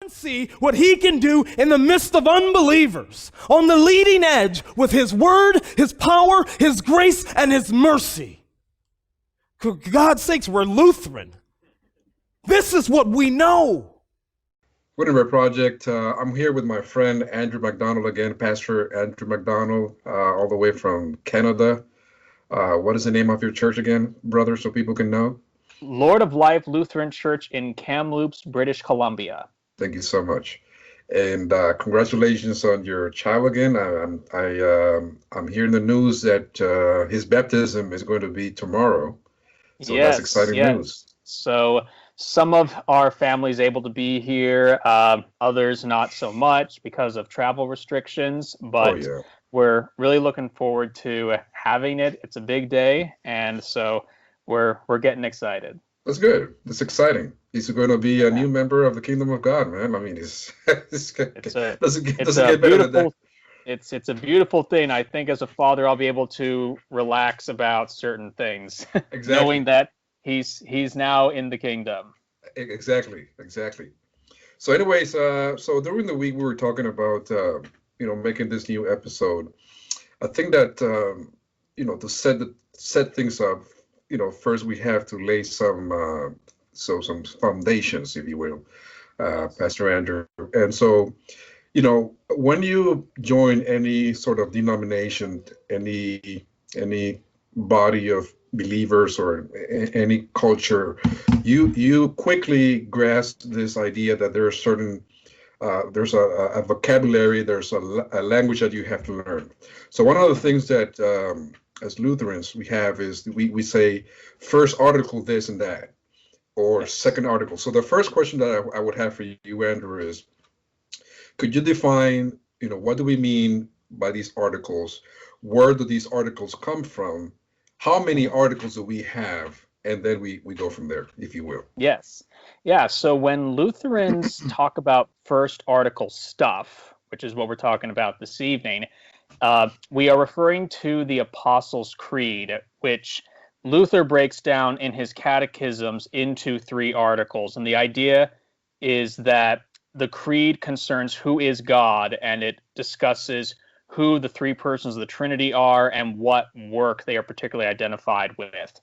and see what he can do in the midst of unbelievers, on the leading edge with his word, his power, his grace, and his mercy. For God's sakes, we're Lutheran. This is what we know. Wittenberg Project. I'm here with my friend Andrew McDonald again, Pastor Andrew McDonald, all the way from Canada. What is the name of your church again, brother, so people can know? Lord of Life Lutheran Church in Kamloops, British Columbia. Thank you so much, and congratulations on your child again. I'm hearing the news that his baptism is going to be tomorrow, so that's exciting news. So some of our families able to be here, others not so much because of travel restrictions, but we're really looking forward to having it. It's a big day, and so we're getting excited. That's good. That's exciting. He's going to be a new member of the kingdom of God, man. I mean, doesn't get better than that. It's a beautiful thing. I think as a father, I'll be able to relax about certain things, exactly. knowing that he's now in the kingdom. Exactly. So anyways, so during the week we were talking about making this new episode. I think that to set things up, first we have to lay some foundations, if you will, Pastor Andrew. And so, when you join any sort of denomination, any body of believers or any culture, you quickly grasp this idea that there are certain there's a vocabulary, there's a language that you have to learn. So one of the things that as Lutherans we have is we say first article this and that, or second article. So the first question that I would have for you, Andrew, is could you define, what do we mean by these articles? Where do these articles come from? How many articles do we have? And then we go from there, if you will. Yes. Yeah. So when Lutherans talk about first article stuff, which is what we're talking about this evening, we are referring to the Apostles' Creed, which Luther breaks down in his catechisms into 3 articles. And the idea is that the creed concerns who is God, and it discusses who the 3 persons of the Trinity are and what work they are particularly identified with.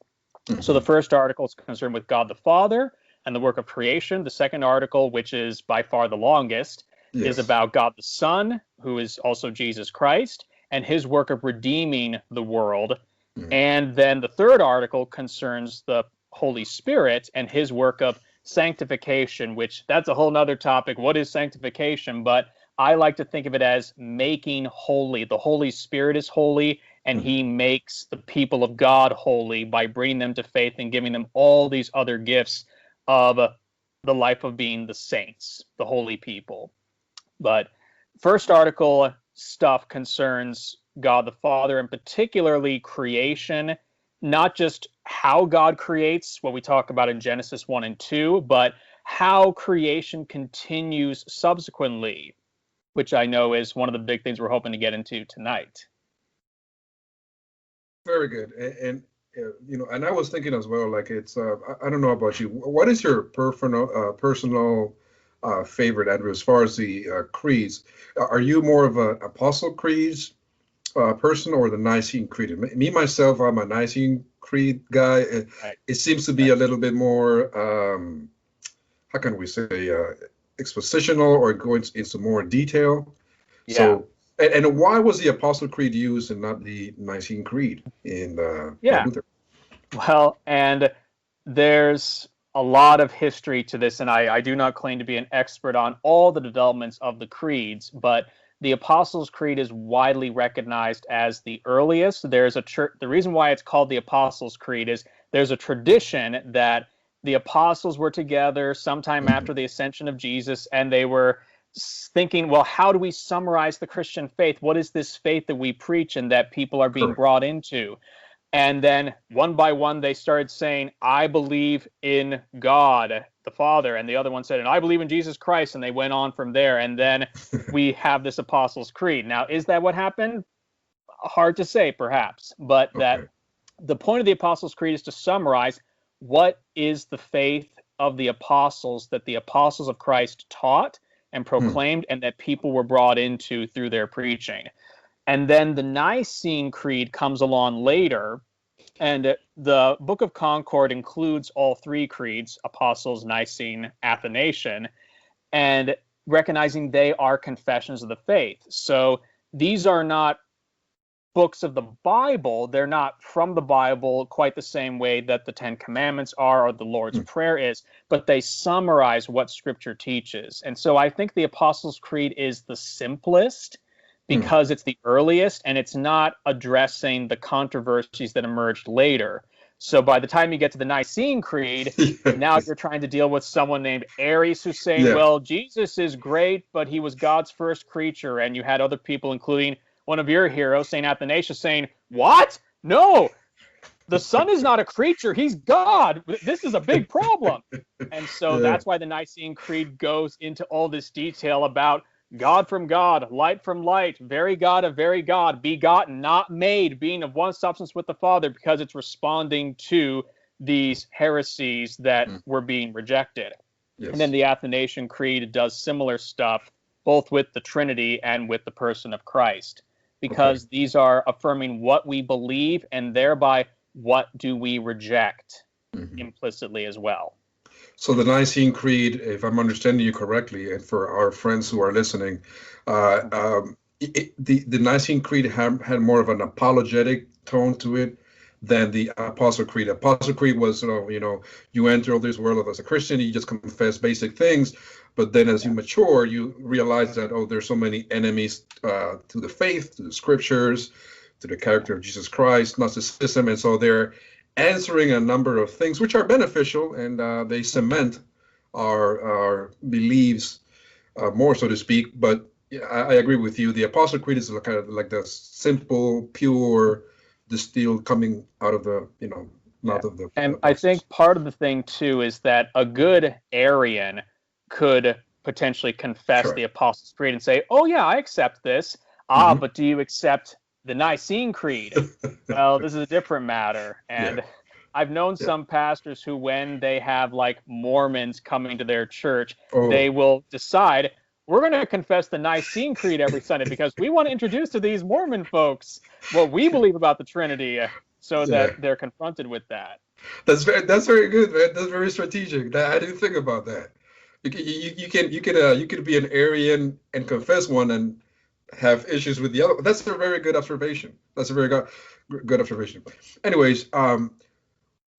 Mm-hmm. So the first article is concerned with God the Father and the work of creation. The second article, which is by far the longest, is about God the Son, who is also Jesus Christ, and his work of redeeming the world. Mm-hmm. And then the third article concerns the Holy Spirit and his work of sanctification, which that's a whole nother topic. What is sanctification? But I like to think of it as making holy. The Holy Spirit is holy, and he makes the people of God holy by bringing them to faith and giving them all these other gifts of the life of being the saints, the holy people. But first article stuff concerns God the Father, and particularly creation, not just how God creates, what we talk about in Genesis 1 and 2, but how creation continues subsequently, which I know is one of the big things we're hoping to get into tonight. Very good. And and I was thinking as well, like it's, I don't know about you, what is your personal favorite, Andrew, as far as the creeds? Are you more of an Apostle Creeds person or the Nicene Creed? Me, myself, I'm a Nicene Creed guy. It seems to be a little bit more, how can we say, expositional or going into more detail. Yeah. So, and why was the Apostle Creed used and not the Nicene Creed in Luther? Well, and there's a lot of history to this, and I do not claim to be an expert on all the developments of the creeds, but the Apostles' Creed is widely recognized as the earliest. There's a church. The reason why it's called the Apostles' Creed is there's a tradition that the apostles were together sometime after the ascension of Jesus, and they were thinking, well, how do we summarize the Christian faith? What is this faith that we preach and that people are being brought into? And then one by one, they started saying, I believe in God, the Father. And the other one said, and I believe in Jesus Christ. And they went on from there. And then we have this Apostles' Creed. Now, is that what happened? Hard to say, perhaps. But that the point of the Apostles' Creed is to summarize what is the faith of the apostles that the apostles of Christ taught and proclaimed, and that people were brought into through their preaching. And then the Nicene Creed comes along later, and the Book of Concord includes all three creeds, Apostles, Nicene, Athanasian, and recognizing they are confessions of the faith. So these are not books of the Bible. They're not from the Bible quite the same way that the Ten Commandments are or the Lord's Prayer is, but they summarize what Scripture teaches. And so I think the Apostles' Creed is the simplest because it's the earliest, and it's not addressing the controversies that emerged later. So by the time you get to the Nicene Creed, now you're trying to deal with someone named Arius who's saying, well, Jesus is great, but he was God's first creature. And you had other people, including one of your heroes, St. Athanasius, saying, what? No, the Son is not a creature. He's God. This is a big problem. And so that's why the Nicene Creed goes into all this detail about God from God, light from light, very God of very God, begotten, not made, being of one substance with the Father, because it's responding to these heresies that were being rejected. Yes. And then the Athanasian Creed does similar stuff, both with the Trinity and with the person of Christ, because these are affirming what we believe and thereby what do we reject implicitly as well. So the Nicene Creed, if I'm understanding you correctly, and for our friends who are listening, the Nicene Creed had more of an apologetic tone to it than the Apostle Creed. Apostle Creed was, you enter this world as a Christian, you just confess basic things, but then as you mature, you realize that, there's so many enemies to the faith, to the Scriptures, to the character of Jesus Christ, Gnosticism, and so they're answering a number of things which are beneficial, and they cement our beliefs more, so to speak. But I agree with you. The Apostle Creed is kind of like the simple, pure, distilled coming out of the, mouth of the. And I think part of the thing too is that a good Arian could potentially confess the Apostles' Creed and say, "Oh yeah, I accept this." But do you accept the Nicene Creed? Well, this is a different matter. And I've known some pastors who, when they have like Mormons coming to their church, they will decide, we're going to confess the Nicene Creed every Sunday because we want to introduce to these Mormon folks what we believe about the Trinity, so that they're confronted with that. That's very good, man. That's very strategic. I didn't think about that. You could be an Arian and confess one and have issues with the other. That's a very good observation. That's a very good observation. Anyways,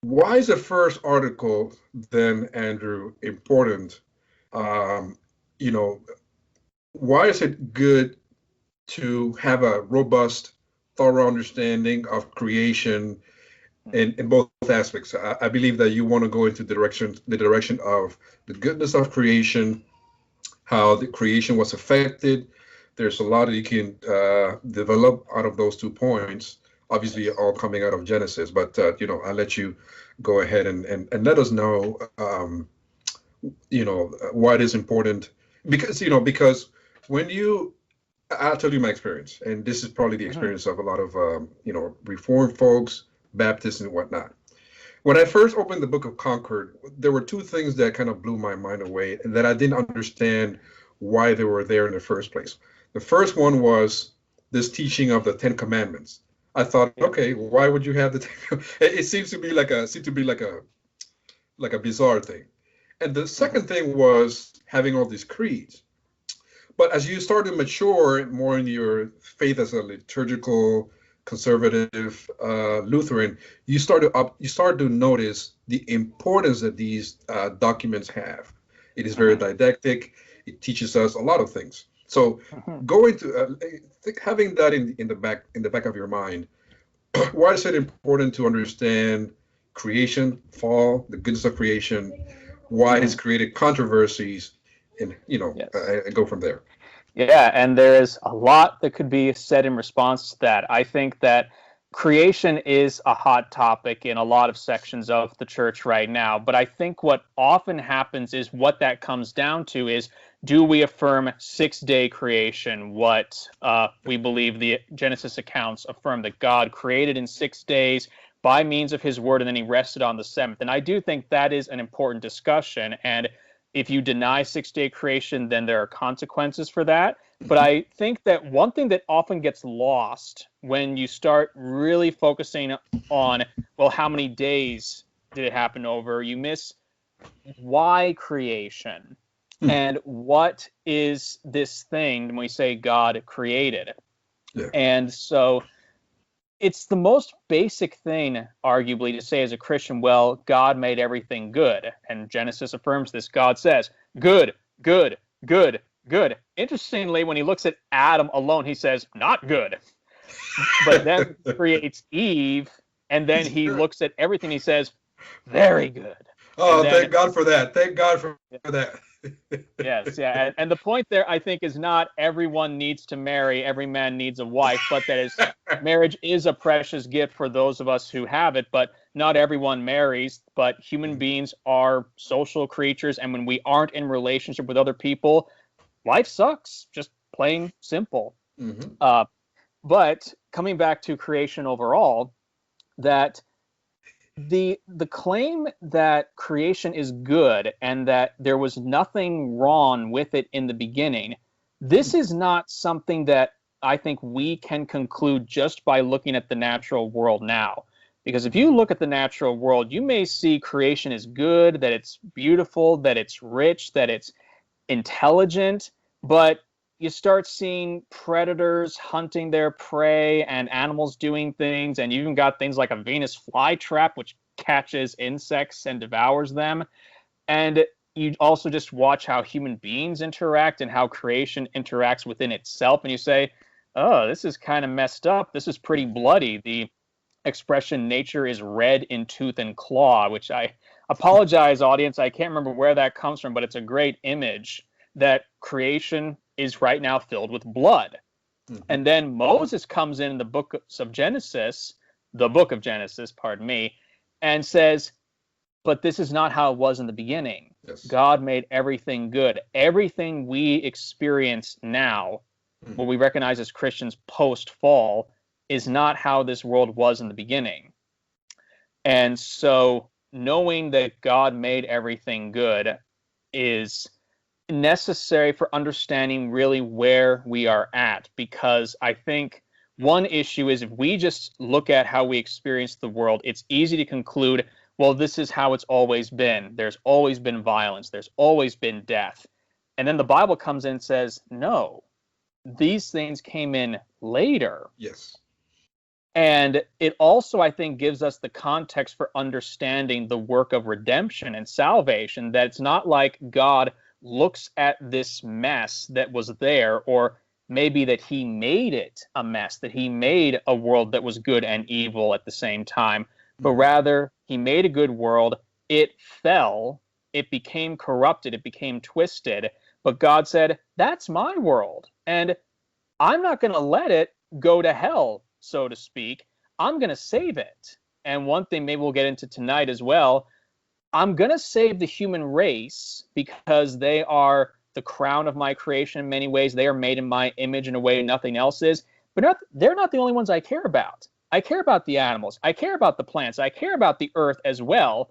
why is the first article then, Andrew, important? Why is it good to have a robust, thorough understanding of creation in both aspects? I believe that you want to go into the direction of the goodness of creation, how the creation was affected. There's a lot that you can develop out of those 2 points, obviously all coming out of Genesis, but I'll let you go ahead and let us know, why it is important, because when I'll tell you my experience, and this is probably the experience of a lot of, Reformed folks, Baptists and whatnot. When I first opened the Book of Concord, there were 2 things that kind of blew my mind away and that I didn't understand why they were there in the first place. The first one was this teaching of the 10 Commandments. I thought, okay, why would you have the 10? It seems to be like a bizarre thing. And the second thing was having all these creeds. But as you start to mature more in your faith as a liturgical, conservative Lutheran, you start to notice the importance that these documents have. It is very didactic. It teaches us a lot of things. So going to having that in the back of your mind, why is it important to understand creation, fall, the goodness of creation, why it's created controversies, and go from there. Yeah, and there's a lot that could be said in response to that. I think that creation is a hot topic in a lot of sections of the church right now, but I think what often happens is what that comes down to is, do we affirm 6-day creation, what we believe the Genesis accounts affirm, that God created in 6 days by means of his word, and then he rested on the 7th. And I do think that is an important discussion, and If you deny six-day creation, then there are consequences for that. But I think that one thing that often gets lost when you start really focusing on, well, how many days did it happen over, you miss why creation and what is this thing when we say God created. Yeah. And so it's the most basic thing, arguably, to say as a Christian, well, God made everything good. And Genesis affirms this. God says, good, good, good, good. Interestingly, when he looks at Adam alone, he says, not good. But then he creates Eve, and then he looks at everything, he says, very good. Oh, then, thank God for that. Thank God for that. Yes, yeah. And the point there, I think, is not everyone needs to marry, every man needs a wife, but that is marriage is a precious gift for those of us who have it, but not everyone marries. But human beings are social creatures, and when we aren't in relationship with other people, life sucks, just plain simple. But coming back to creation overall, that the claim that creation is good and that there was nothing wrong with it in the beginning, this is not something that I think we can conclude just by looking at the natural world now. Because if you look at the natural world, you may see creation is good, that it's beautiful, that it's rich, that it's intelligent, but you start seeing predators hunting their prey and animals doing things, and you even got things like a Venus flytrap, which catches insects and devours them. And you also just watch how human beings interact and how creation interacts within itself, and you say, oh, this is kind of messed up. This is pretty bloody. The expression nature is red in tooth and claw, which I apologize, audience, I can't remember where that comes from, but it's a great image that creation is right now filled with blood. And then Moses comes in the book of Genesis, pardon me, and says, but this is not how it was in the beginning. Yes. God made everything good. Everything we experience now, what we recognize as Christians post-fall, is not how this world was in the beginning. And so knowing that God made everything good is necessary for understanding really where we are at, because I think one issue is if we just look at how we experience the world, it's easy to conclude, well, this is how it's always been. There's always been violence. There's always been death. And then the Bible comes in and says, no, these things came in later. Yes. And it also, I think, gives us the context for understanding the work of redemption and salvation, that it's not like God looks at this mess that was there, or maybe that he made it a mess, that he made a world that was good and evil at the same time, but rather he made a good world. It fell, it became corrupted, it became twisted, but God said, that's my world, and I'm not going to let it go to hell, so to speak. I'm going to save it. And one thing maybe we'll get into tonight as well, I'm going to save the human race because they are the crown of my creation in many ways. They are made in my image in a way nothing else is. But they're not the only ones I care about. I care about the animals. I care about the plants. I care about the earth as well.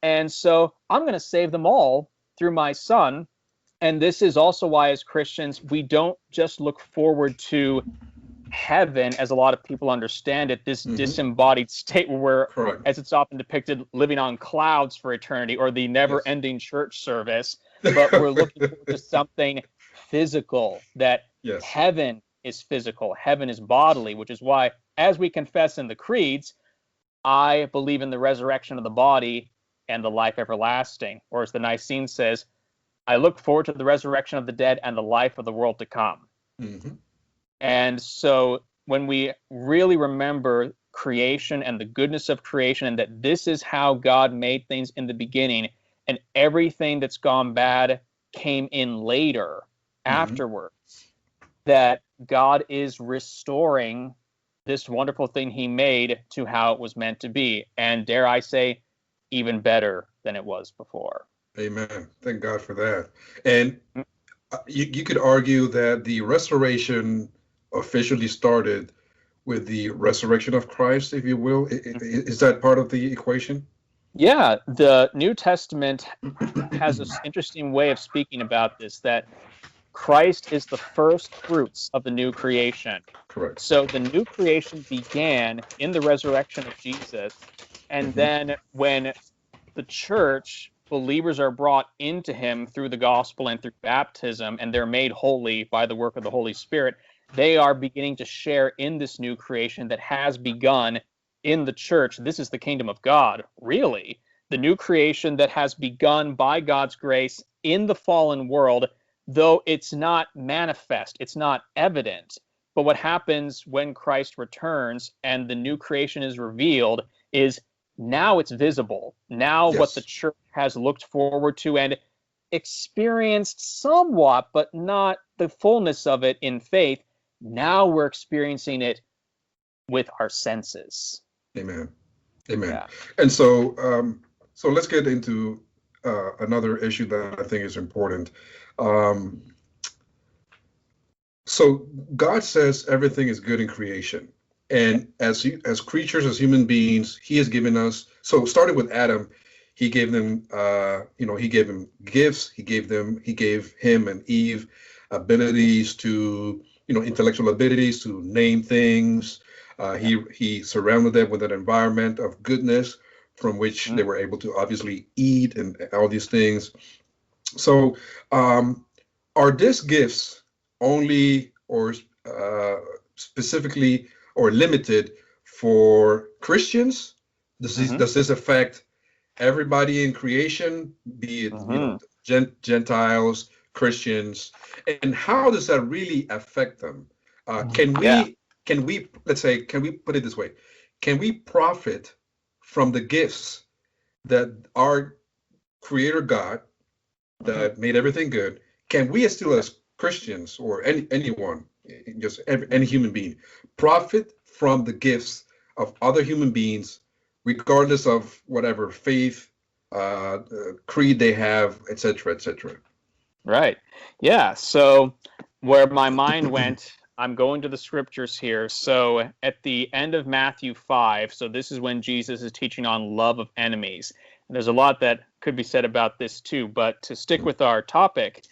And so I'm going to save them all through my son. And this is also why, as Christians, we don't just look forward to heaven, as a lot of people understand it, this disembodied state where we're, Correct. as it's often depicted, living on clouds for eternity, or the never-ending church service, but we're looking forward to something physical, that heaven is physical, heaven is bodily, which is why, as we confess in the creeds, I believe in the resurrection of the body and the life everlasting, or as the Nicene says, I look forward to the resurrection of the dead and the life of the world to come. And so when we really remember creation and the goodness of creation, and that this is how God made things in the beginning, and everything that's gone bad came in later, afterwards, that God is restoring this wonderful thing he made to how it was meant to be. And dare I say, even better than it was before. Amen. Thank God for that. And you could argue that the restoration officially started with the resurrection of Christ, if you will. Is that part of the equation? Yeah, the New Testament has this interesting way of speaking about this, that Christ is the first fruits of the new creation. Correct. So the new creation began in the resurrection of Jesus. And Hmm. then when the church, believers are brought into him through the gospel and through baptism, and they're made holy by the work of the Holy Spirit, they are beginning to share in this new creation that has begun in the church. This is the kingdom of God, really. The new creation that has begun by God's grace in the fallen world, though it's not manifest, it's not evident. But what happens when Christ returns and the new creation is revealed is now it's visible. Now what the Yes. church has looked forward to and experienced somewhat, but not the fullness of it in faith, now we're experiencing it with our senses. Amen. Amen. Yeah. And so let's get into another issue that I think is important. Um, so God says everything is good in creation, and as creatures, as human beings, He has given us. So starting with Adam, He gave them, He gave him gifts. He gave him and Eve abilities to, intellectual abilities to name things. Yeah. He surrounded them with an environment of goodness from which Mm-hmm. they were able to obviously eat and all these things. So, are these gifts only or specifically or limited for Christians? Mm-hmm. Does this affect everybody in creation, be it Mm-hmm. Gentiles, Christians, and how does that really affect them? Can Yeah. we let's say, can we put it this way? Can we profit from the gifts that our Creator God Mm-hmm. that made everything good? Can we still, as Christians or anyone, any human being, profit from the gifts of other human beings, regardless of whatever faith, creed they have, etc., etc.? Right. Yeah. So where my mind went, I'm going to the scriptures here. So at the end of Matthew 5, so this is when Jesus is teaching on love of enemies. And there's a lot that could be said about this too, but to stick with our topic,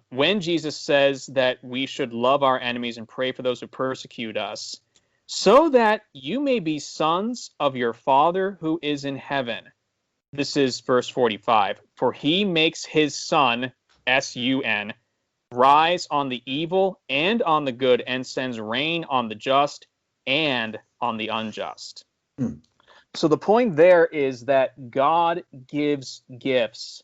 when Jesus says that we should love our enemies and pray for those who persecute us, so that you may be sons of your Father who is in heaven. This is verse 45. For he makes his sun, sun, rise on the evil and on the good, and sends rain on the just and on the unjust. Hmm. So the point there is that God gives gifts,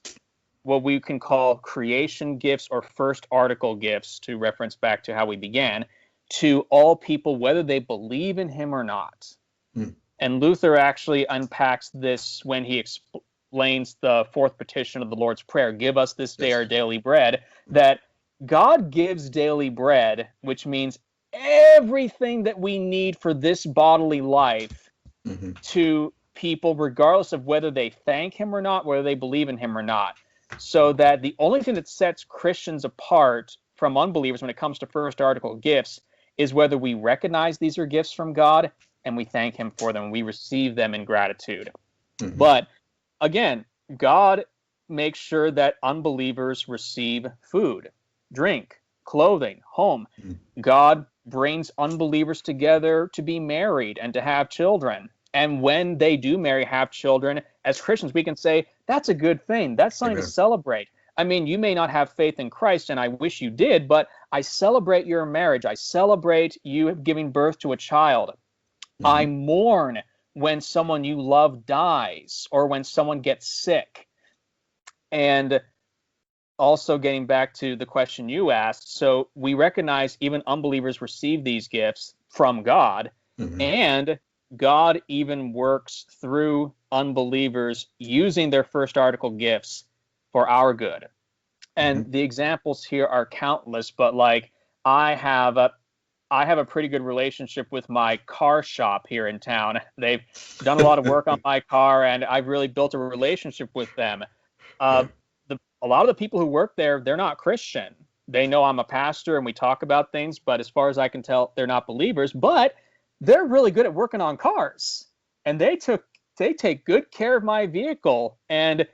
what we can call creation gifts or first article gifts, to reference back to how we began, to all people, whether they believe in him or not. Hmm. And Luther actually unpacks this when he explains the fourth petition of the Lord's Prayer, give us this day Yes. our daily bread, that God gives daily bread, which means everything that we need for this bodily life, Hmm. to people, regardless of whether they thank him or not, whether they believe in him or not. So that the only thing that sets Christians apart from unbelievers when it comes to first article gifts is whether we recognize these are gifts from God and we thank him for them, we receive them in gratitude. Hmm. But again, God makes sure that unbelievers receive food, drink, clothing, home. Hmm. God brings unbelievers together to be married and to have children. And when they do marry, have children, as Christians, we can say, that's a good thing. That's something to Amen. celebrate. I mean, you may not have faith in Christ, and I wish you did, but I celebrate your marriage. I celebrate you giving birth to a child. I Hmm. mourn when someone you love dies or when someone gets sick. And also getting back to the question you asked, so we recognize even unbelievers receive these gifts from God, Hmm. and God even works through unbelievers using their first article gifts for our good. Hmm. And the examples here are countless, but like I have a I have a pretty good relationship with my car shop here in town. They've done a lot of work on my car, and I've really built a relationship with them. Uh, Yeah. a lot of the people who work there, they're not Christian. They know I'm a pastor and we talk about things, but as far as I can tell, they're not believers. But they're really good at working on cars, and they took they take good care of my vehicle. And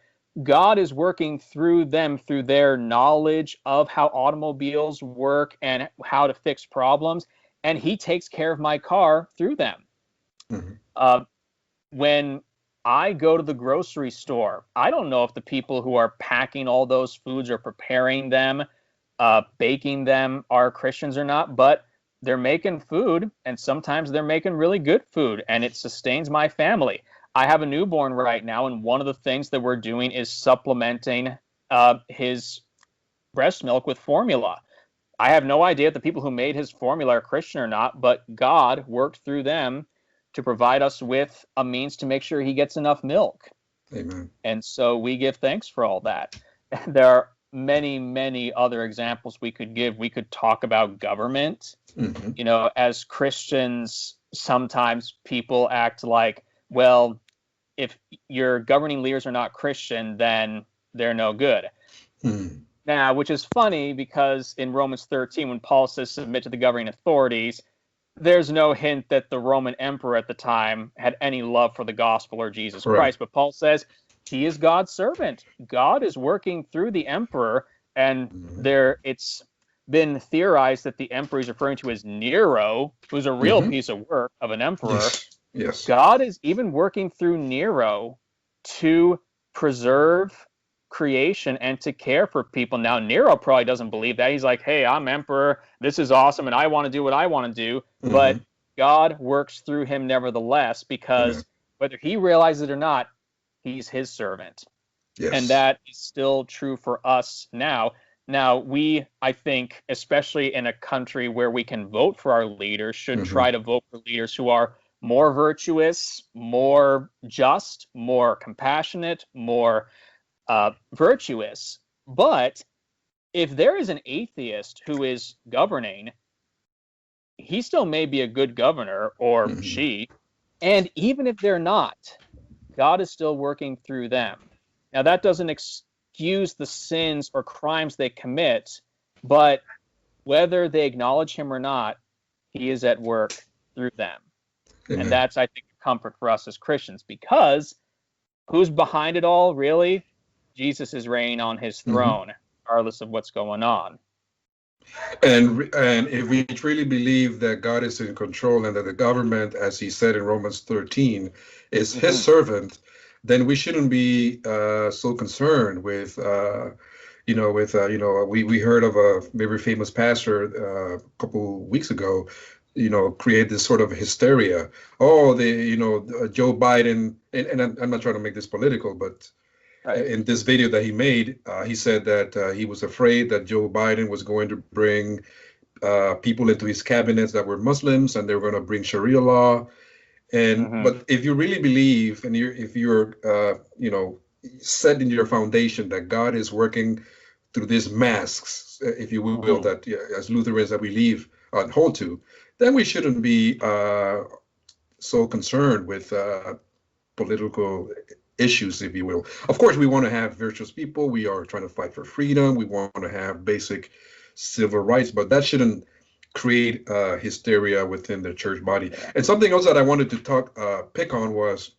God is working through them, through their knowledge of how automobiles work and how to fix problems. And he takes care of my car through them. Mhm. When I go to the grocery store, I don't know if the people who are packing all those foods or preparing them, baking them, are Christians or not, but they're making food, and sometimes they're making really good food, and it sustains my family. I have a newborn right now, and one of the things that we're doing is supplementing his breast milk with formula. I have no idea if the people who made his formula are Christian or not, but God worked through them to provide us with a means to make sure he gets enough milk. Amen. And so we give thanks for all that. There are many, many other examples we could give. We could talk about government. Mhm. You know, as Christians, sometimes people act like, well, if your governing leaders are not Christian, then they're no good. Mhm. Now, which is funny because in Romans 13, when Paul says submit to the governing authorities, there's no hint that the Roman emperor at the time had any love for the gospel or Jesus Correct. Christ. But Paul says he is God's servant. God is working through the emperor, and Mhm. it's been theorized that the emperor he's referring to is Nero, who's a real Mhm. piece of work of an emperor. Yes. Yes. God is even working through Nero to preserve creation and to care for people. Now, Nero probably doesn't believe that. He's like, hey, I'm emperor. This is awesome, and I want to do what I want to do. But Mhm. God works through him nevertheless, Amen. because whether he realizes it or not, he's his servant. And Yes. that is still true for us now. Now, we, I think, especially in a country where we can vote for our leaders, should Mhm. try to vote for leaders who are more virtuous, more just, more compassionate, more virtuous. But if there is an atheist who is governing, he still may be a good governor, or Mhm. she. And even if they're not, God is still working through them. Now, that doesn't excuse the sins or crimes they commit, but whether they acknowledge him or not, he is at work through them. And Amen. that's, I think, a comfort for us as Christians, because who's behind it all, really? Jesus is reigning on his Mhm. throne, regardless of what's going on. And if we truly believe that God is in control and that the government, as he said in Romans 13, is his Mhm. servant, then we shouldn't be so concerned with we heard of a very famous pastor a couple weeks ago, create this sort of hysteria. Oh, Joe Biden, and I'm not trying to make this political, but Right. in this video that he made, he said that he was afraid that Joe Biden was going to bring people into his cabinets that were Muslims, and they were going to bring Sharia law. And Mhm. but if you really believe, and if you're set in your foundation that God is working through these masks, if you will, Mhm. that as Lutherans that we leave and hold to, then we shouldn't be so concerned with political issues, if you will. Of course, we want to have virtuous people. We are trying to fight for freedom. We want to have basic civil rights, but that shouldn't create hysteria within the church body. Yeah. And something else that I wanted to pick on was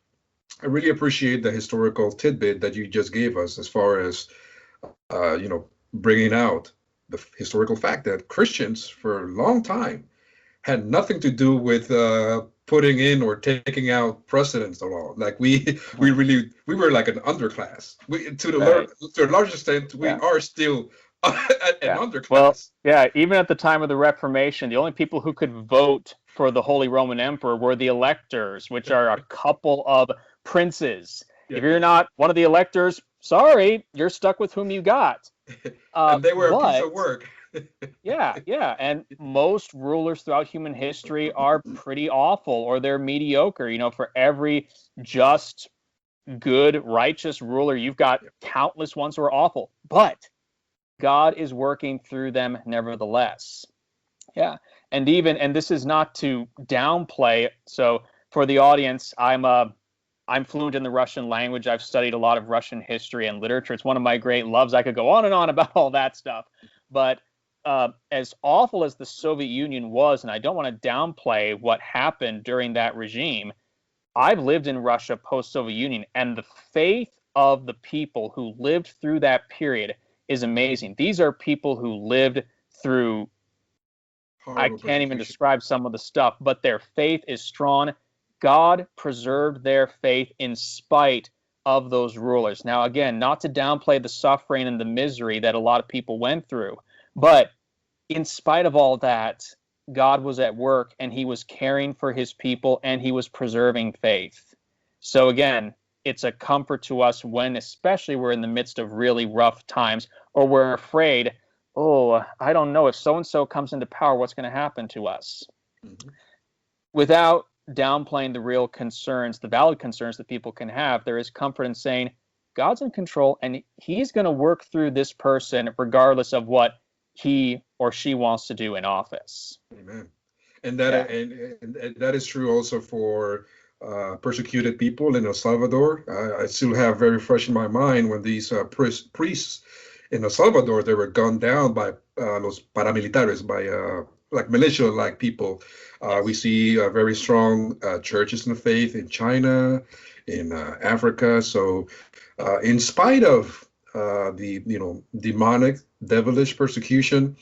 I really appreciate the historical tidbit that you just gave us as far as, bringing out the historical fact that Christians for a long time had nothing to do with putting in or taking out precedents at all. Like we Mhm. we were like an underclass. Right. To a large extent, we Yeah. are still an Yeah. Well, underclass. yeah, even at the time of the Reformation, the only people who could vote for the Holy Roman Emperor were the electors, which are a couple of princes. Yeah, If you're not one of the electors, sorry, you're stuck with whom you got. and they were a piece But of work. yeah, yeah, and most rulers throughout human history are pretty awful, or they're mediocre. You know, for every just, good, righteous ruler, you've got countless ones who are awful. But God is working through them nevertheless. Yeah. And this is not to downplay. So for the audience, I'm fluent in the Russian language. I've studied a lot of Russian history and literature. It's one of my great loves. I could go on and on about all that stuff. But as awful as the Soviet Union was, and I don't want to downplay what happened during that regime, I've lived in Russia post-Soviet Union, and the faith of the people who lived through that period is amazing. These are people who lived through, I Horrible can't even persecution. describe some of the stuff, but their faith is strong. God preserved their faith in spite of those rulers. Now, again, not to downplay the suffering and the misery that a lot of people went through, but in spite of all that, God was at work and he was caring for his people and he was preserving faith. So again, it's a comfort to us when especially we're in the midst of really rough times or we're afraid, oh, I don't know, if so-and-so comes into power, what's going to happen to us? Mm-hmm. Without downplaying the real concerns, the valid concerns that people can have, there is comfort in saying God's in control and he's going to work through this person regardless of what he or she wants to do in office. Amen. And that and that is true also for persecuted people in El Salvador. I still have very fresh in my mind when these priests in El Salvador, they were gunned down by los paramilitares, by like militia-like people. We see very strong churches in the faith in China, in Africa. So in spite of the demonic, devilish persecution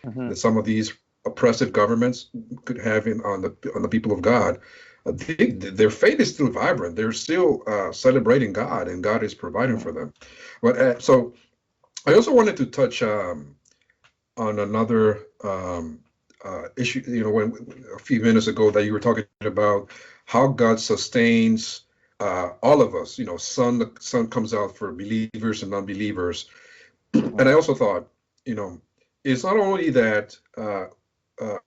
that some of these oppressive governments could have on the people of God, their faith is still vibrant. They're still celebrating God, and God is providing for them. But so I also wanted to touch on another issue. When a few minutes ago that you were talking about how God sustains all of us. Sun comes out for believers and non-believers. And I also thought, it's not only that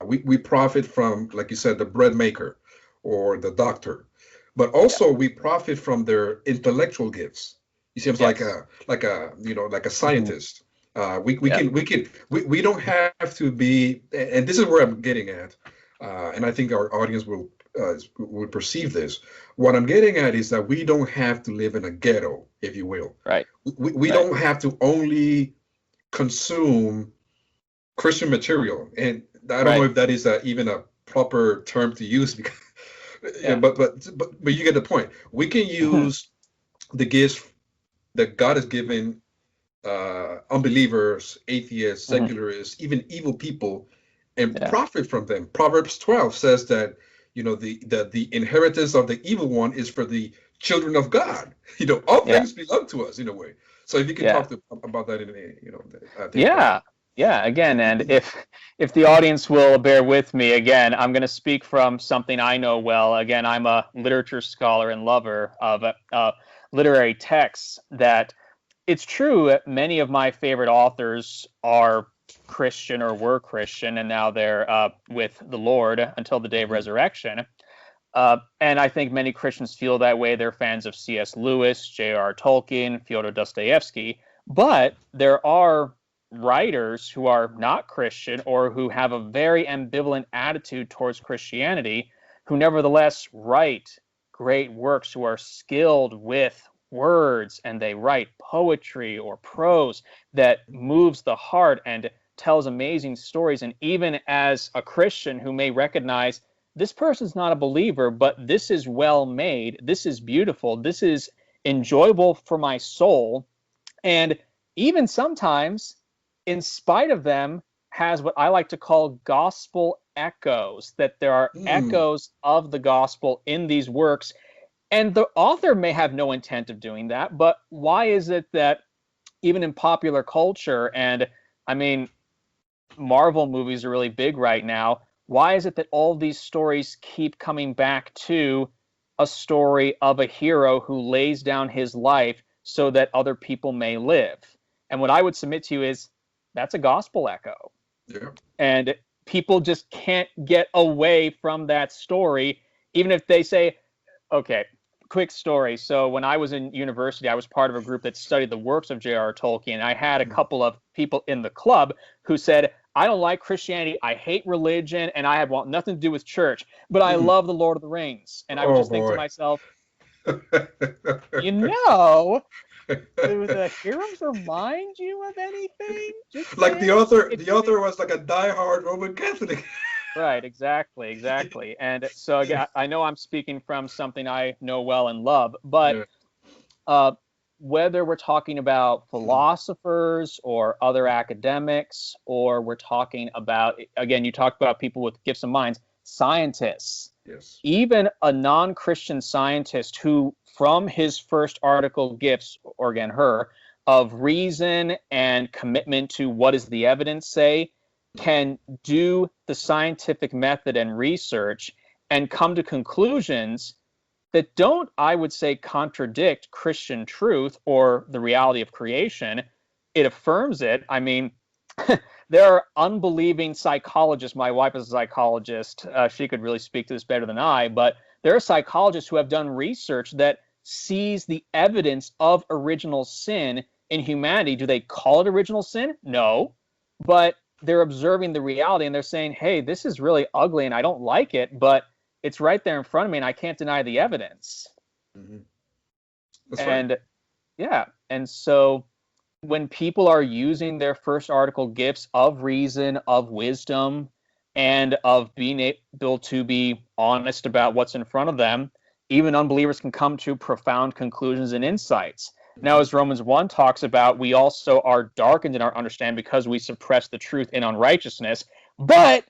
we profit from, like you said, the bread maker or the doctor, but also we profit from their intellectual gifts. He seems like a scientist. We don't have to be, and this is where I'm getting at, and I think our audience will perceive this. What I'm getting at is that we don't have to live in a ghetto, if you will. Right. We don't have to only consume Christian material, and I don't know if that is even a proper term to use, because, but you get the point. We can use the gifts that God has given unbelievers, atheists, secularists, even evil people, and profit from them. Proverbs 12 says that the inheritance of the evil one is for the children of God. All things belong to us in a way. So if you can talk about that I think again, and if the audience will bear with me, again, I'm going to speak from something I know well. Again, I'm a literature scholar and lover of literary texts. That it's true that many of my favorite authors are Christian or were Christian, and now they're with the Lord until the day of resurrection. And I think many Christians feel that way. They're fans of C.S. Lewis, J.R. Tolkien, Fyodor Dostoevsky. But there are writers who are not Christian or who have a very ambivalent attitude towards Christianity, who nevertheless write great works, who are skilled with words, and they write poetry or prose that moves the heart and tells amazing stories. And even as a Christian who may recognize this person's not a believer, but this is well made, this is beautiful, this is enjoyable for my soul, and even sometimes, in spite of them, has what I like to call gospel echoes, that there are echoes of the gospel in these works. And the author may have no intent of doing that, but why is it that even in popular culture, and I mean, Marvel movies are really big right now, why is it that all these stories keep coming back to a story of a hero who lays down his life so that other people may live? And what I would submit to you is that's a gospel echo. Yeah. And people just can't get away from that story, even if they say, okay, quick story. So when I was in university, I was part of a group that studied the works of J.R. Tolkien. I had a couple of people in the club who said, I don't like Christianity, I hate religion, and I want nothing to do with church, but I love the Lord of the Rings. And I would just think to myself, do the heroes remind you of anything? Just like the author was like a diehard Roman Catholic. Right, exactly. And so again, I know I'm speaking from something I know well and love, but Yeah. uh, whether we're talking about philosophers or other academics, or we're talking about, again, you talked about people with gifts of minds, scientists, Yes. even a non-Christian scientist who, from his first article, gifts, or again, her, of reason and commitment to what does the evidence say, can do the scientific method and research and come to conclusions that don't, I would say, contradict Christian truth or the reality of creation. It affirms it. I mean, there are unbelieving psychologists. My wife is a psychologist. She could really speak to this better than I, but there are psychologists who have done research that sees the evidence of original sin in humanity. Do they call it original sin? No. But they're observing the reality and they're saying, hey, this is really ugly and I don't like it, but it's right there in front of me and I can't deny the evidence. Hmm. That's right. And yeah, and so when people are using their first article gifts of reason, of wisdom, and of being able to be honest about what's in front of them, even unbelievers can come to profound conclusions and insights. Now, as Romans 1 talks about, we also are darkened in our understanding because we suppress the truth in unrighteousness. But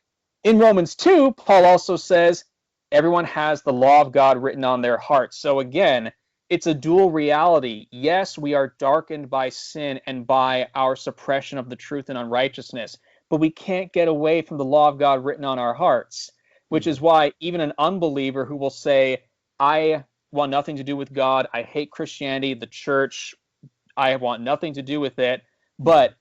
in Romans 2, Paul also says everyone has the law of God written on their hearts. So again, it's a dual reality. Yes, we are darkened by sin and by our suppression of the truth and unrighteousness, but we can't get away from the law of God written on our hearts, which is why even an unbeliever who will say, I want nothing to do with God, I hate Christianity, the church, I want nothing to do with it, but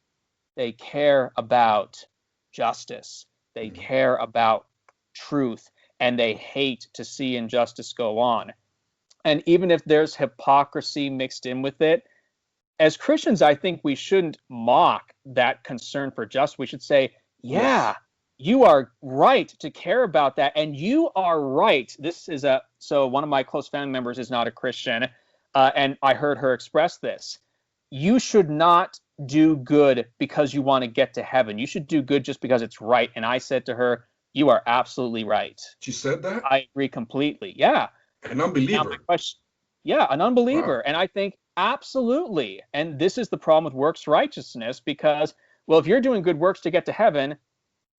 they care about justice, they care about truth, and they hate to see injustice go on. And even if there's hypocrisy mixed in with it, as Christians, I think we shouldn't mock that concern for justice. We should say, Yes. yeah, you are right to care about that. And you are right. So one of my close family members is not a Christian. And I heard her express this. You should not do good because you want to get to heaven. You should do good just because it's right. And I said to her, you are absolutely right. She said that? I agree completely. Yeah. An Now my unbeliever. question, yeah, an Wow. unbeliever. And I think absolutely. And this is the problem with works righteousness because, well, if you're doing good works to get to heaven,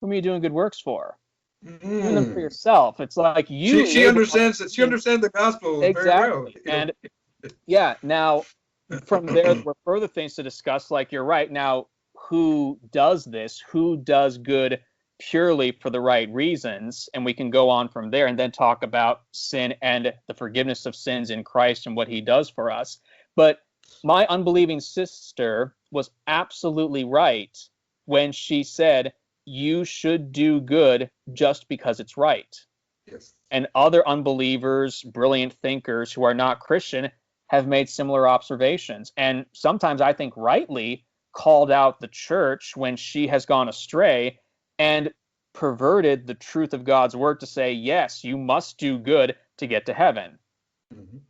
whom are you doing good works for? Doing them for Mm. yourself. It's like you She labor on understands it. She being- understands the gospel very well. exactly. And yeah, now from there were further things to discuss, like you're right. Now, who does this? Who does good purely for the right reasons? And we can go on from there and then talk about sin and the forgiveness of sins in Christ and what he does for us. But my unbelieving sister was absolutely right when she said, you should do good just because it's right. Yes. And other unbelievers, brilliant thinkers who are not Christian, have made similar observations. And sometimes I think rightly called out the church when she has gone astray and perverted the truth of God's word to say, yes, you must do good to get to heaven. Mhm.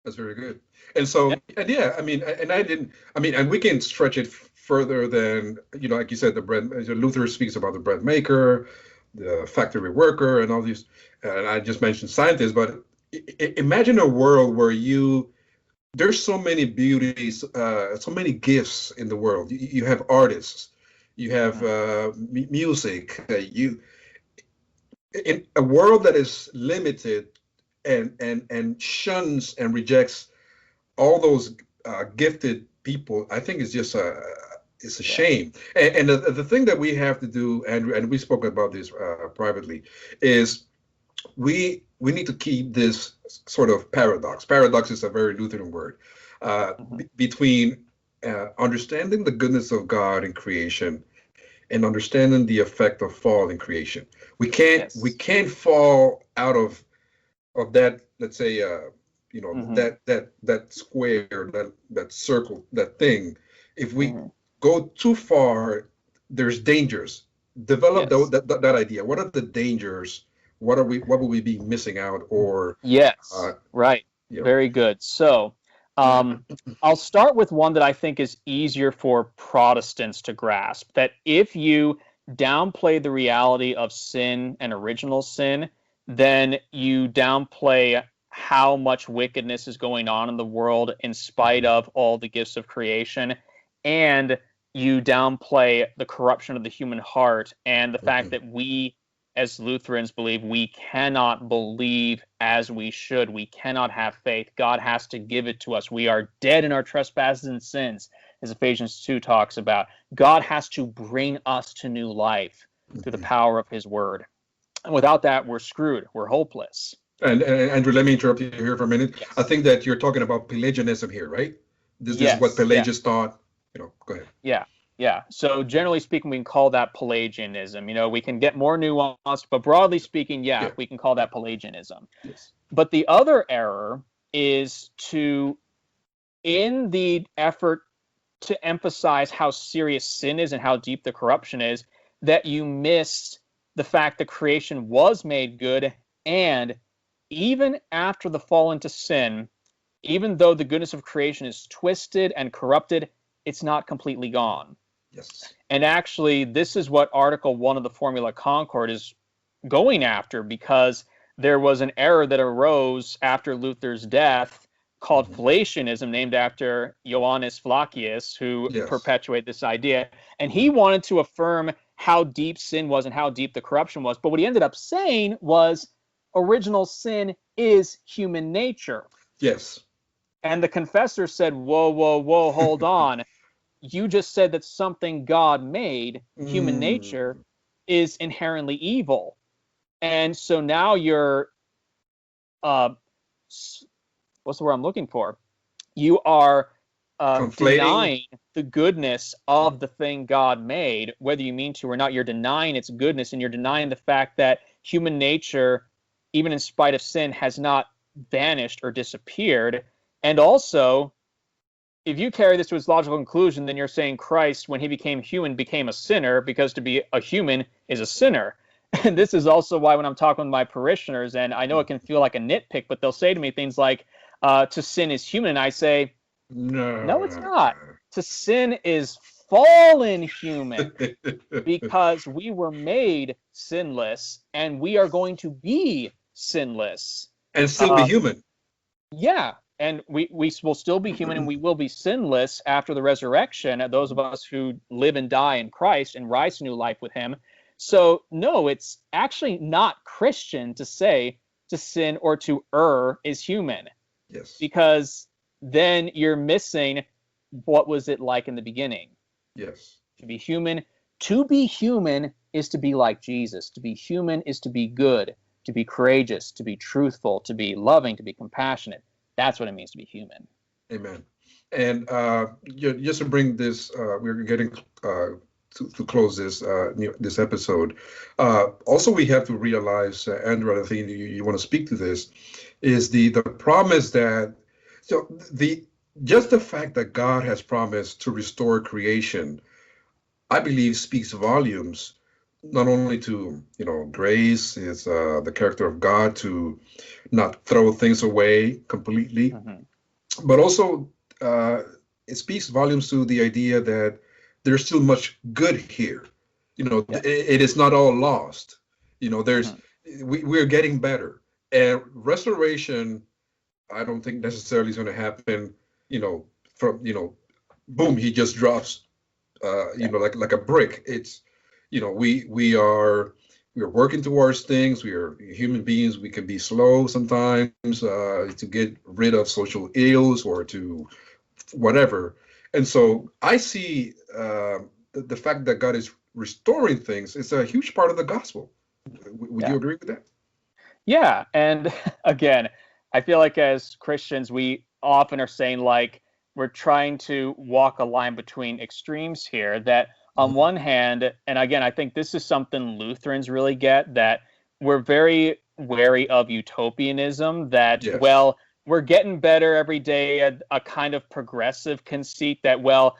That's very good. And so, and yeah, I mean, and I didn't, I mean, and we can stretch it further than, like you said, the bread, Luther speaks about the bread maker, the factory worker, and all these, and I just mentioned scientists, but imagine a world where there's so many beauties, so many gifts in the world. You have artists, you have music, in a world that is limited and shuns and rejects all those gifted people. I think it's just it's a shame. And the thing that we have to do, Andrew, and we spoke about this privately, is we need to keep this sort of paradox. Paradox is a very Lutheran word, between understanding the goodness of God in creation and understanding the effect of fall in creation. We can't fall out of that, let's say, that square, that circle, that thing. If we go too far, there's dangers. Develop that idea. What are the dangers? What will we be missing out? Or Right. Very good. So I'll start with one that I think is easier for Protestants to grasp, that if you downplay the reality of sin and original sin, then you downplay how much wickedness is going on in the world in spite of all the gifts of creation, and you downplay the corruption of the human heart and the fact that we, as Lutherans, believe we cannot believe as we should. We cannot have faith. God has to give it to us. We are dead in our trespasses and sins, as Ephesians 2 talks about. God has to bring us to new life through the power of his word. And without that, we're screwed. We're hopeless. And Andrew, let me interrupt you here for a minute. Yes. I think that you're talking about Pelagianism here, right? This is what Yes, Pelagius thought. Go ahead. Yeah. So generally speaking, we can call that Pelagianism. We can get more nuanced, but broadly speaking, we can call that Pelagianism. Yes. But the other error is in the effort to emphasize how serious sin is and how deep the corruption is, that you miss the fact that creation was made good, and even after the fall into sin, even though the goodness of creation is twisted and corrupted, it's not completely gone. Yes. And actually, this is what Article 1 of the Formula Concord is going after, because there was an error that arose after Luther's death called Pelagianism, named after Johannes Flacius, who perpetuated this idea. And he wanted to affirm how deep sin was and how deep the corruption was. But what he ended up saying was original sin is human nature. Yes. And the confessor said, whoa, hold on. You just said that something God made, human nature, is inherently evil. And so now you're, what's the word I'm looking for? You are denying the goodness of the thing God made, whether you mean to or not. You're denying its goodness, and you're denying the fact that human nature, even in spite of sin, has not vanished or disappeared. And also, if you carry this to its logical conclusion, then you're saying Christ, when he became human, became a sinner, because to be a human is a sinner. And this is also why when I'm talking with my parishioners, and I know it can feel like a nitpick, but they'll say to me things like, to sin is human. And I say, no, it's not. To sin is fallen human, because we were made sinless, and we are going to be sinless. And still be human. Yeah. And we will still be human, and we will be sinless after the resurrection, those of us who live and die in Christ and rise to new life with him. So, no, it's actually not Christian to say to sin or to err is human. Yes. Because then you're missing what was it like in the beginning. Yes. To be human is to be like Jesus. To be human is to be good, to be courageous, to be truthful, to be loving, to be compassionate. That's what it means to be human. Amen. And just to bring this, we're getting to close this episode. Also, we have to realize, Andrew, I think you want to speak to this, is the promise that just the fact that God has promised to restore creation, I believe, speaks volumes, not only to grace, is the character of God to not throw things away completely, but also it speaks volumes to the idea that there's still much good here. It is not all lost. We're getting better, and restoration, I don't think necessarily is going to happen. From boom, he just drops, like a brick. It's we're working towards things. We are human beings. We can be slow sometimes to get rid of social ills or to whatever. And so I see the fact that God is restoring things is a huge part of the gospel. Would you agree with that? Yeah. And again, I feel like as Christians, we often are saying, like, we're trying to walk a line between extremes here, that on one hand, and again, I think this is something Lutherans really get, that we're very wary of utopianism, that, well, we're getting better every day, a kind of progressive conceit that, well,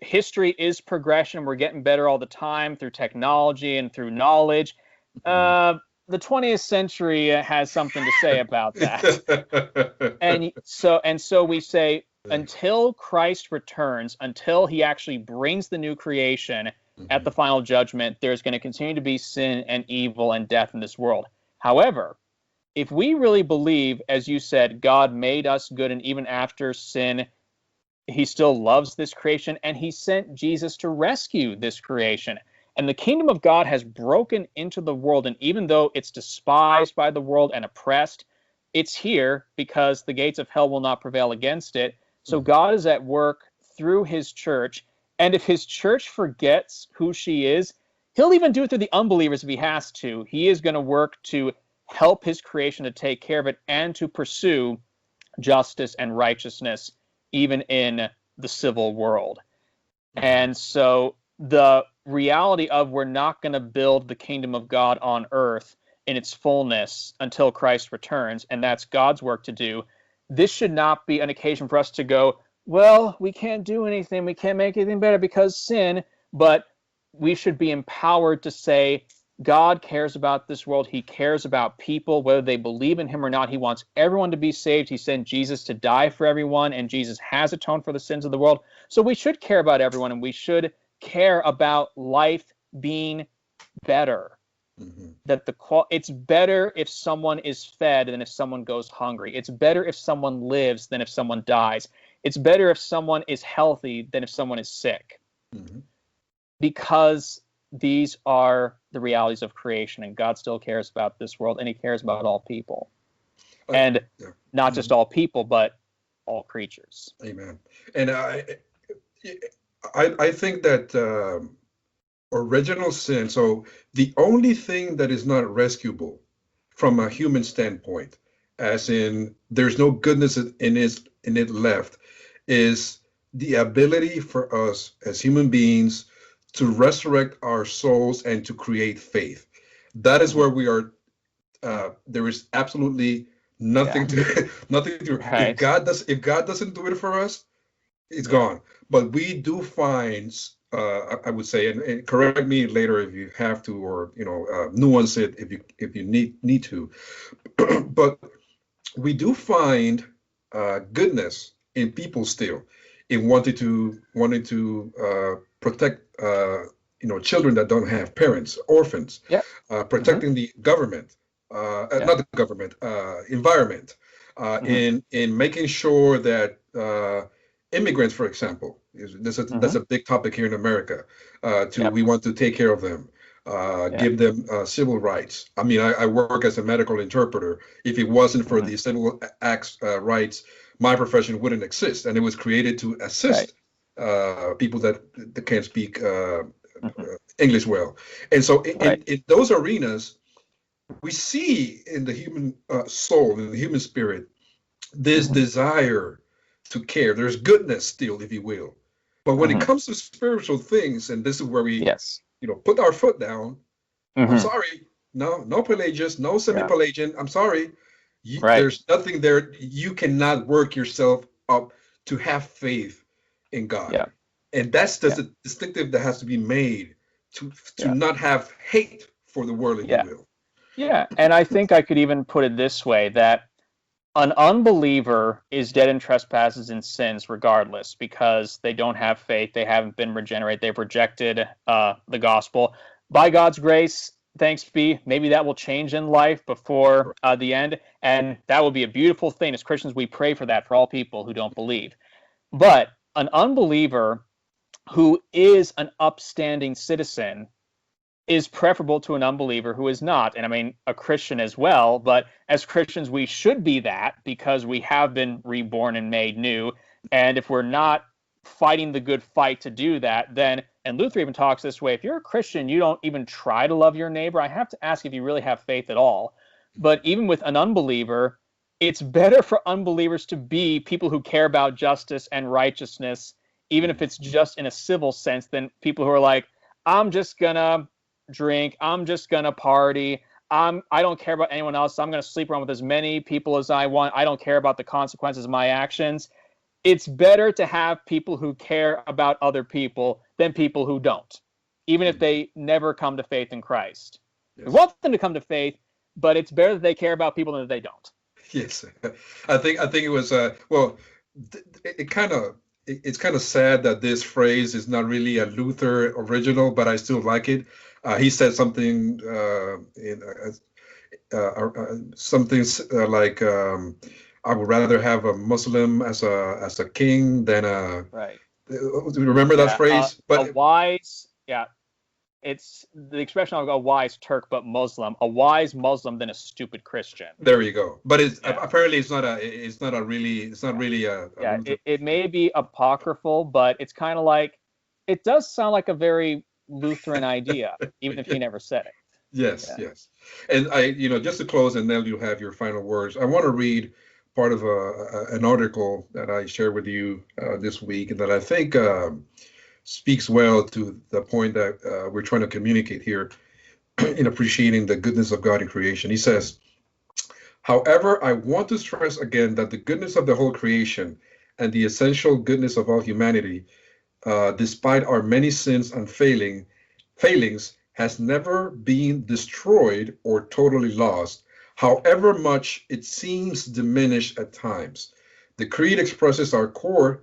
history is progression. We're getting better all the time through technology and through knowledge. The 20th century has something to say about that. and so we say, until Christ returns, until he actually brings the new creation, at the final judgment, there's going to continue to be sin and evil and death in this world. However, if we really believe, as you said, God made us good, and even after sin, he still loves this creation, and he sent Jesus to rescue this creation. And the kingdom of God has broken into the world, and even though it's despised by the world and oppressed, it's here because the gates of hell will not prevail against it. So God is at work through his church, and if his church forgets who she is, he'll even do it through the unbelievers if he has to. He is going to work to help his creation to take care of it and to pursue justice and righteousness even in the civil world. And so the reality of we're not going to build the kingdom of God on earth in its fullness until Christ returns, and that's God's work to do. This should not be an occasion for us to go, well, we can't do anything, we can't make anything better because sin, but we should be empowered to say, God cares about this world. He cares about people, whether they believe in him or not. He wants everyone to be saved. He sent Jesus to die for everyone, and Jesus has atoned for the sins of the world. So we should care about everyone, and we should care about life being better. That it's better if someone is fed than if someone goes hungry. It's better if someone lives than if someone dies. It's better if someone is healthy than if someone is sick. Because these are the realities of creation, and God still cares about this world, and he cares about all people. And not just all people, but all creatures. Amen. And I think that original sin, so the only thing that is not rescuable from a human standpoint, as in there's no goodness in it left, is the ability for us as human beings to resurrect our souls and to create faith. That is where we are. There is absolutely nothing to nothing to. Right. If God doesn't do it for us, it's gone. But we do find, I would say, and correct me later if you have to, or nuance it if you need to. But we do find goodness in people still, in wanting to protect children that don't have parents, orphans, protecting the government, not the government, environment, in making sure that immigrants, for example, that's a big topic here in America. We want to take care of them, give them civil rights. I mean, I work as a medical interpreter. If it wasn't for the civil acts rights, my profession wouldn't exist, and it was created to assist people that can't speak English well. And so in those arenas, we see in the human soul, in the human spirit, this desire to care. There's goodness still, if you will. But when it comes to spiritual things, and this is where we put our foot down, I'm sorry, no Pelagius, no semi-Pelagian, I'm sorry. There's nothing there. You cannot work yourself up to have faith in God. And that's the distinctive that has to be made to not have hate for the world, if you will. Yeah, and I think I could even put it this way, that an unbeliever is dead in trespasses and sins regardless, because they don't have faith, they haven't been regenerated, they've rejected the gospel. By God's grace, thanks be, maybe that will change in life before the end, and that will be a beautiful thing. As Christians, we pray for that for all people who don't believe. But an unbeliever who is an upstanding citizen is preferable to an unbeliever who is not. And I mean, a Christian as well, but as Christians, we should be that because we have been reborn and made new. And if we're not fighting the good fight to do that, then, and Luther even talks this way, if you're a Christian, you don't even try to love your neighbor. I have to ask if you really have faith at all. But even with an unbeliever, it's better for unbelievers to be people who care about justice and righteousness, even if it's just in a civil sense, than people who are like, I'm just gonna drink, I'm just gonna party, I don't care about anyone else, I'm gonna sleep around with as many people as I want, I don't care about the consequences of my actions. It's better to have people who care about other people than people who don't, even if they never come to faith in Christ. We want them to come to faith, but it's better that they care about people than that they don't. Yes, I think it was it kind of it's kind of sad that this phrase is not really a Luther original, but I still like it. He said something something like, "I would rather have a Muslim as a king than a." Right. Do you remember that phrase? A wise, it's the expression of a wise Turk, but Muslim. A wise Muslim than a stupid Christian. There you go. But it's apparently it's not really it may be apocryphal, but it's kind of like, it does sound like a very Lutheran idea, even if he never said it. Yes, yes. And I, just to close, and then you'll have your final words. I want to read part of an article that I shared with you this week, and that I think speaks well to the point that we're trying to communicate here in appreciating the goodness of God in creation. He says, "However, I want to stress again that the goodness of the whole creation and the essential goodness of all humanity, despite our many sins and failings, has never been destroyed or totally lost, however much it seems diminished at times. The creed expresses our core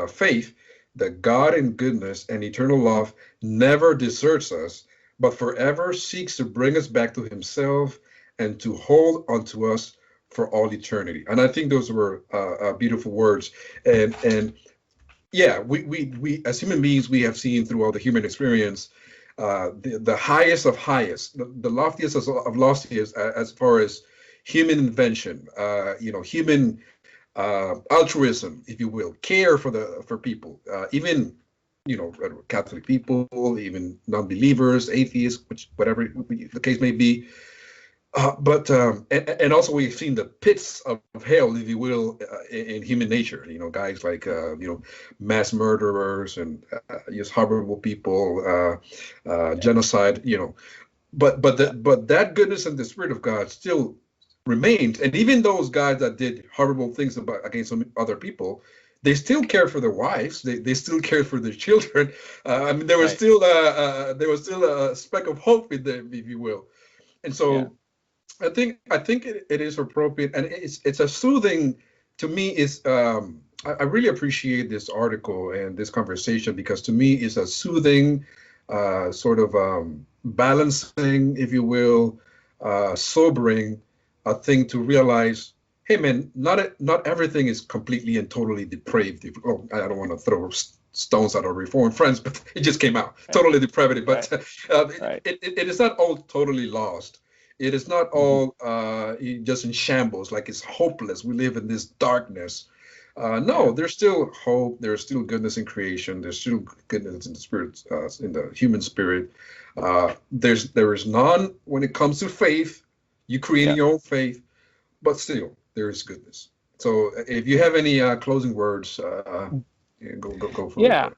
faith that God in goodness and eternal love never deserts us, but forever seeks to bring us back to himself and to hold onto us for all eternity." And I think those were beautiful words. And yeah, we as human beings, we have seen throughout the human experience the highest of highest, the loftiest of loftiest as far as human invention, human altruism, if you will, care for people, even Catholic people, even non-believers, atheists, whatever the case may be. And also we've seen the pits of hell, if you will, in human nature. Guys like mass murderers and just horrible people, genocide. But that goodness and the Spirit of God still remains. And even those guys that did horrible things against some other people, they still care for their wives. They still care for their children. There was still a speck of hope in them, if you will. And so. Yeah. I think it is appropriate, and it's a soothing to me. I really appreciate this article and this conversation, because to me it's a soothing, sort of balancing, if you will, sobering a thing to realize. Hey man, not everything is completely and totally depraved. I don't want to throw stones at our Reformed friends, but it just came out totally depraved. But it is not all totally lost. It is not all just in shambles, like it's hopeless. We live in this darkness. No, there's still hope. There's still goodness in creation. There's still goodness in the spirit, in the human spirit. There is none when it comes to faith. You create your own faith, but still there is goodness. So if you have any closing words, go for it.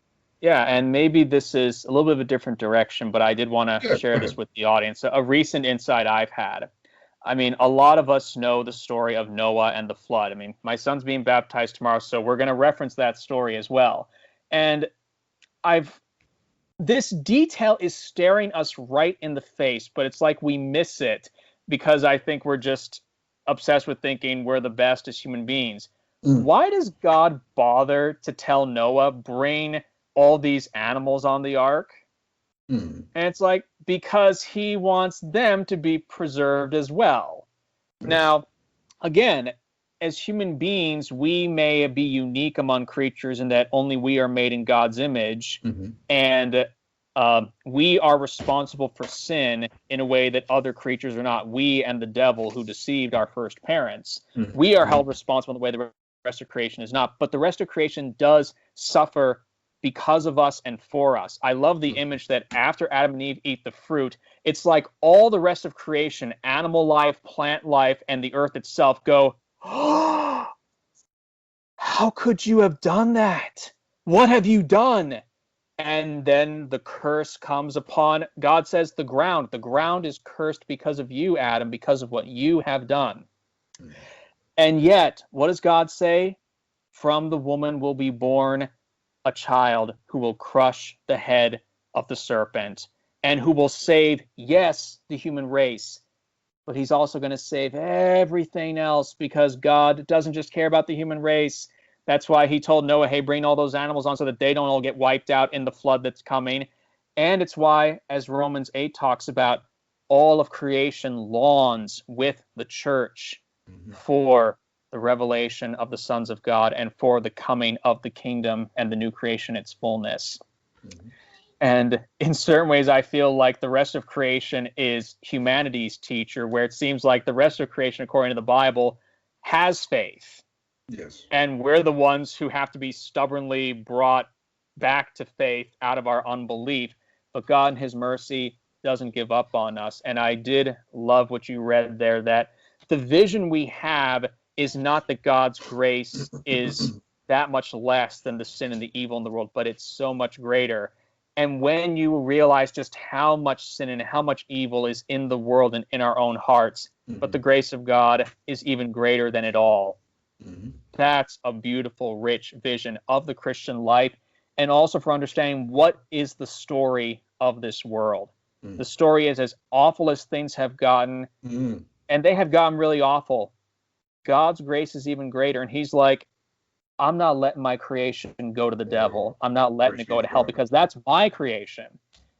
Yeah, and maybe this is a little bit of a different direction, but I did want to share this with the audience. A recent insight I've had. A lot of us know the story of Noah and the flood. My son's being baptized tomorrow, so we're going to reference that story as well. And this detail is staring us right in the face, but it's like we miss it because I think we're just obsessed with thinking we're the best as human beings. Why does God bother to tell Noah, bring all these animals on the ark? And it's like, because he wants them to be preserved as well. Now, again, as human beings, we may be unique among creatures in that only we are made in God's image, and we are responsible for sin in a way that other creatures are not. We and the devil, who deceived our first parents, we are held responsible in the way the rest of creation is not. But the rest of creation does suffer because of us and for us. I love the image that after Adam and Eve eat the fruit, it's like all the rest of creation, animal life, plant life, and the earth itself go, "Oh, how could you have done that? What have you done?" And then the curse comes upon, God says, the ground. The ground is cursed because of you, Adam, because of what you have done. And yet, what does God say? From the woman will be born a child who will crush the head of the serpent and who will save, yes, the human race, but he's also going to save everything else, because God doesn't just care about the human race, That's why he told Noah, hey, bring all those animals on so that they don't all get wiped out in the flood that's coming. And it's why, as Romans 8 talks about, all of creation lawns with the church for the revelation of the sons of God and for the coming of the kingdom and the new creation, its fullness. And in certain ways, I feel like the rest of creation is humanity's teacher, where it seems like the rest of creation, according to the Bible, has faith. Yes. And we're the ones who have to be stubbornly brought back to faith out of our unbelief. But God in his mercy doesn't give up on us. And I did love what you read there, that the vision we have is not that God's grace is that much less than the sin and the evil in the world, but it's so much greater. And when you realize just how much sin and how much evil is in the world and in our own hearts, but the grace of God is even greater than it all. That's a beautiful, rich vision of the Christian life, and also for understanding what is the story of this world. The story is, as awful as things have gotten, and they have gotten really awful, God's grace is even greater. And he's like, I'm not letting my creation go to the devil. I'm not letting it go to hell, because that's my creation.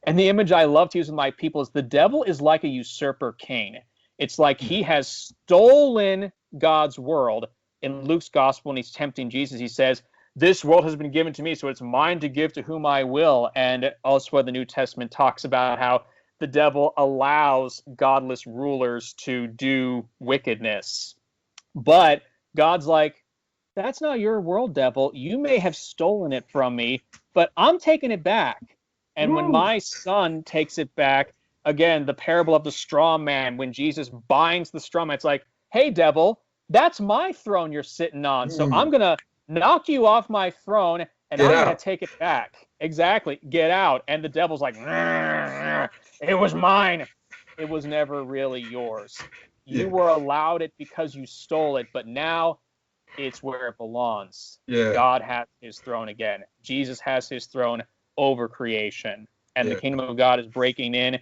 And the image I love to use with my people is the devil is like a usurper king. It's like he has stolen God's world. In Luke's gospel, when he's tempting Jesus, he says, this world has been given to me, so it's mine to give to whom I will. And elsewhere, the New Testament talks about how the devil allows godless rulers to do wickedness. But God's like, that's not your world, devil. You may have stolen it from me, but I'm taking it back. And when my son takes it back, again, the parable of the straw man, when Jesus binds the straw man, it's like, hey, devil, that's my throne you're sitting on. So I'm going to knock you off my throne, and I'm going to take it back. Exactly. Get out. And the devil's like, it was mine. It was never really yours. You were allowed it because you stole it, but now it's where it belongs. God has his throne again. Jesus has his throne over creation. And the kingdom of God is breaking in.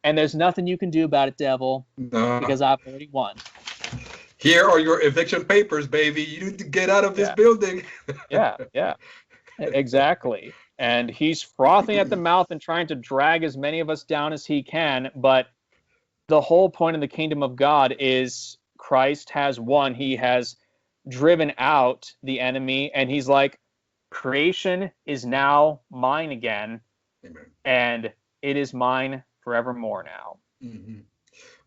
And there's nothing you can do about it, devil, because I've already won. Here are your eviction papers, baby. You need to get out of this building. Exactly. And he's frothing at the mouth and trying to drag as many of us down as he can. But the whole point of the kingdom of God is Christ has won. He has driven out the enemy, and he's like, creation is now mine again. Amen. And it is mine forevermore now.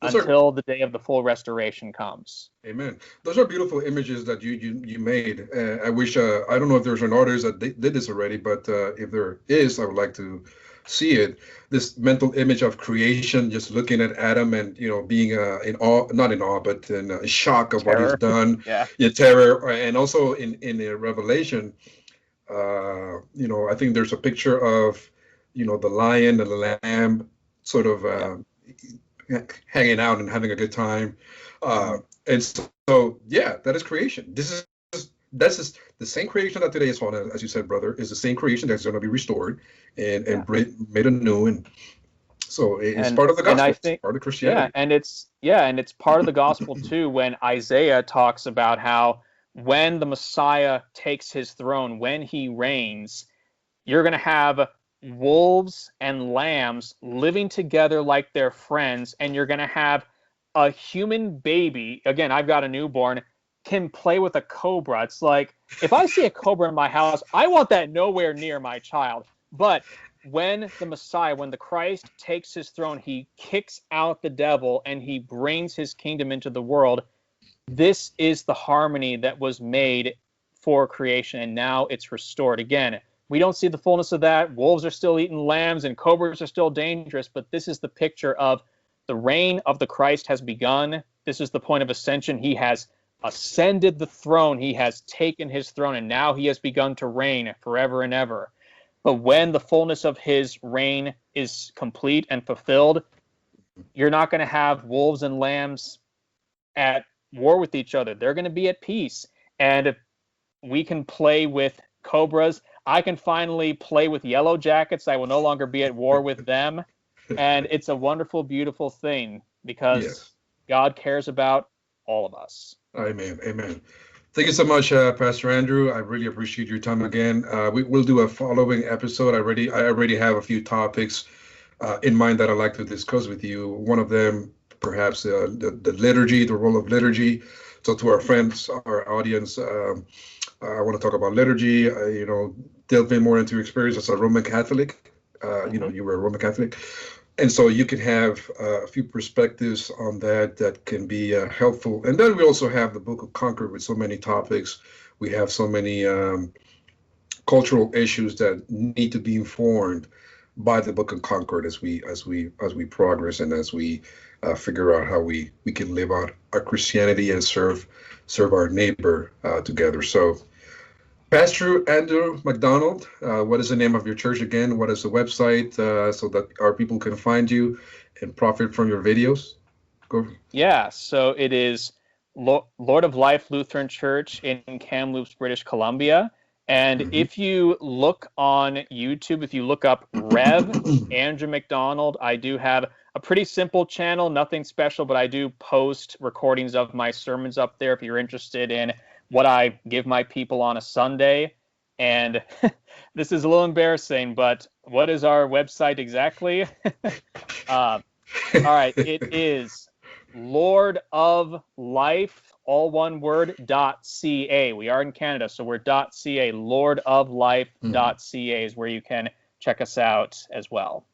Until the day of the full restoration comes. Amen. Those are beautiful images that you made. I wish, I don't know if there's an artist that did this already, but if there is, I would like to see it. This mental image of creation, just looking at Adam and, being in awe, not in awe, but in shock of terror. What he's done. Terror. And also in the Revelation, I think there's a picture of, the lion and the lamb sort of hanging out and having a good time. And so, that is creation. That's just the same creation that today is fallen, as you said, brother, is the same creation that's going to be restored and made anew. And so it's part of the gospel. It's part of Christianity. And it's part of the gospel too, when Isaiah talks about how when the Messiah takes his throne, when he reigns, you're going to have wolves and lambs living together like they're friends, and you're going to have a human baby, again, I've got a newborn, can play with a cobra. It's like, if I see a cobra in my house, I want that nowhere near my child. But when the Messiah, when the Christ takes his throne, he kicks out the devil and he brings his kingdom into the world. This is the harmony that was made for creation, and now it's restored. Again, we don't see the fullness of that. Wolves are still eating lambs and cobras are still dangerous, but this is the picture of the reign of the Christ has begun. This is the point of ascension. He has ascended the throne. He has taken his throne, and now he has begun to reign forever and ever. But when the fullness of his reign is complete and fulfilled, you're not going to have wolves and lambs at war with each other. They're going to be at peace. And we can play with cobras. I can finally play with yellow jackets. I will no longer be at war with them. And it's a wonderful, beautiful thing because God cares about all of us. Amen. Amen. Thank you so much, Pastor Andrew. I really appreciate your time again. We'll do a following episode. I already have a few topics in mind that I'd like to discuss with you. One of them, perhaps the liturgy, the role of liturgy. So to our friends, our audience, I want to talk about liturgy. Delve in more into your experience as a Roman Catholic. You were a Roman Catholic. And so you can have a few perspectives on that can be helpful. And then we also have the Book of Concord with so many topics. We have so many cultural issues that need to be informed by the Book of Concord as we progress and as we figure out how we can live out our Christianity and serve our neighbor together. So, Pastor Andrew McDonald, what is the name of your church again? What is the website so that our people can find you and profit from your videos? Go. Yeah, so it is Lord of Life Lutheran Church in Kamloops, British Columbia. And if you look on YouTube, if you look up Rev Andrew McDonald, I do have a pretty simple channel, nothing special, but I do post recordings of my sermons up there if you're interested in what I give my people on a Sunday. And this is a little embarrassing, but what is our website exactly? All right, it is Lord of Life, all one word, .ca. We are in Canada, so we're .ca. Lordoflife.ca is where you can check us out as well.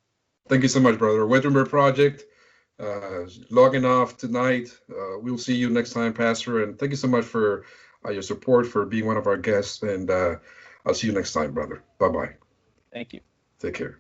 Thank you so much, brother. Wittenberg Project, logging off tonight. We'll see you next time, Pastor. And thank you so much for your support, for being one of our guests. And I'll see you next time, brother. Bye-bye. Thank you. Take care.